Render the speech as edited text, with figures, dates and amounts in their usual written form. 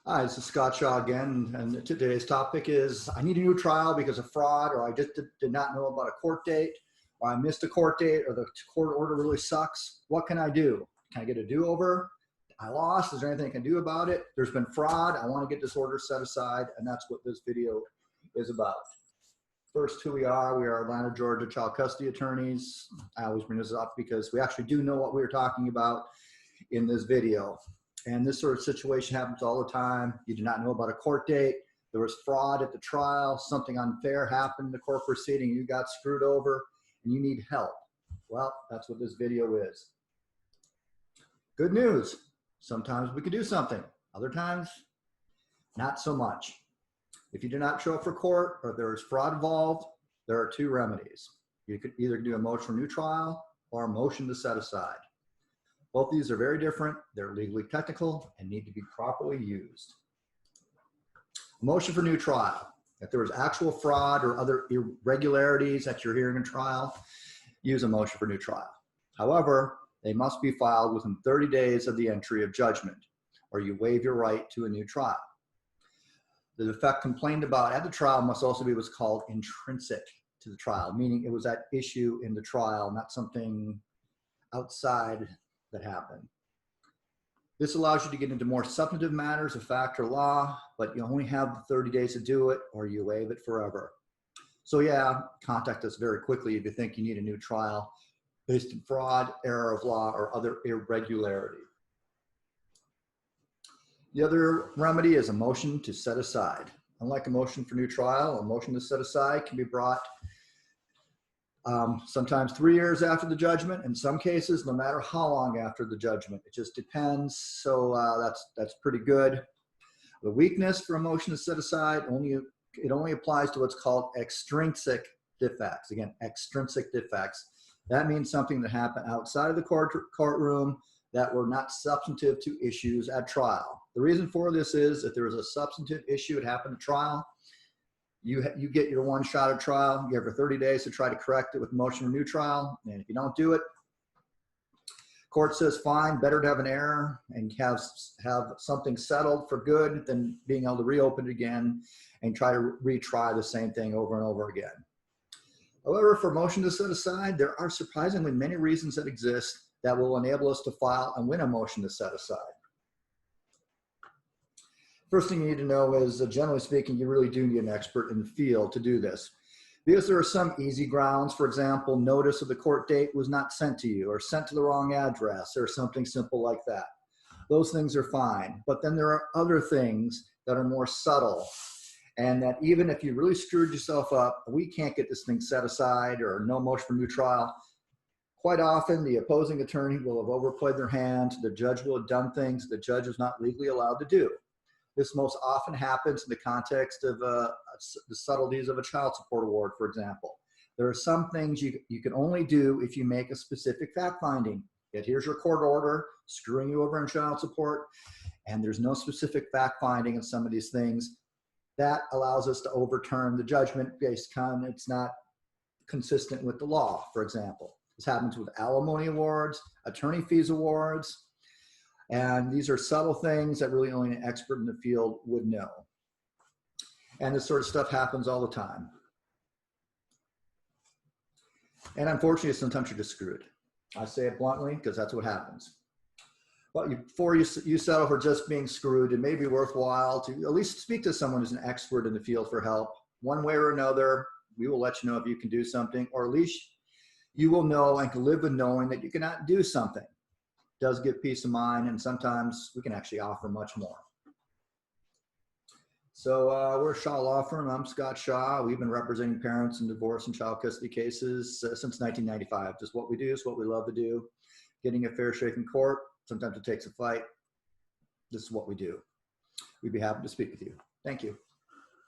Hi, this is Scott Shaw again, and today's topic is I need a new trial because of fraud, or I just did not know about a court date, or I missed a court date, or the court order really sucks. What can I do? Can I get a do-over? I lost. Is there anything I can do about it? There's been fraud. I want to get this order set aside, and that's what this video is about. First, who we are. We are Atlanta, Georgia child custody attorneys. I always bring this up because we actually do know what we're talking about in this video. And this sort of situation happens all the time. You do not know about a court date. There was fraud at the trial. Something unfair happened in the court proceeding. You got screwed over and you need help. Well, that's what this video is. Good news. Sometimes we can do something. Other times, not so much. If you do not show up for court or there is fraud involved, there are two remedies. You could either do a motion for new trial or a motion to set aside. Both these are very different. They're legally technical and need to be properly used. A motion for new trial. If there was actual fraud or other irregularities at your hearing and trial, use a motion for new trial. However, they must be filed within 30 days of the entry of judgment, or you waive your right to a new trial. The defect complained about at the trial must also be what's called intrinsic to the trial, meaning it was at issue in the trial, not something outside that happened. This allows you to get into more substantive matters of fact or law, but you only have 30 days to do it or you waive it forever. So yeah, contact us very quickly if you think you need a new trial based on fraud, error of law, or other irregularity. The other remedy is a motion to set aside. Unlike a motion for new trial, a motion to set aside can be brought sometimes 3 years after the judgment. In some cases, no matter how long after the judgment. It just depends. So that's pretty good. The weakness for a motion to set aside, it only applies to what's called extrinsic defects. Again, extrinsic defects. That means something that happened outside of the courtroom that were not substantive to issues at trial. The reason for this is if there was a substantive issue that happened at trial, you get your one shot at trial. You have your 30 days to try to correct it with motion for new trial. And if you don't do it, court says fine, better to have an error and have something settled for good than being able to reopen it again and try to retry the same thing over and over again. However, for motion to set aside, there are surprisingly many reasons that exist that will enable us to file and win a motion to set aside. First thing you need to know is, generally speaking, you really do need an expert in the field to do this. Because there are some easy grounds. For example, notice of the court date was not sent to you or sent to the wrong address or something simple like that. Those things are fine. But then there are other things that are more subtle. And that even if you really screwed yourself up, we can't get this thing set aside or no motion for new trial. Quite often, the opposing attorney will have overplayed their hand. The judge will have done things the judge is not legally allowed to do. This most often happens in the context of the subtleties of a child support award, for example. There are some things you can only do if you make a specific fact finding. Yet here's your court order screwing you over in child support, and there's no specific fact finding in some of these things. That allows us to overturn the judgment based on it's not consistent with the law, for example. This happens with alimony awards, attorney fees awards, and these are subtle things that really only an expert in the field would know. And this sort of stuff happens all the time. And unfortunately, sometimes you're just screwed. I say it bluntly because that's what happens. But before you settle for just being screwed, it may be worthwhile to at least speak to someone who's an expert in the field for help. One way or another, we will let you know if you can do something, or at least you will know and can live with knowing that you cannot do something. Does give peace of mind, and sometimes we can actually offer much more. So we're Shaw Law Firm. I'm Scott Shaw. We've been representing parents in divorce and child custody cases since 1995. Just what we do is what we love to do. Getting a fair shake in court. Sometimes it takes a fight. This is what we do. We'd be happy to speak with you. Thank you.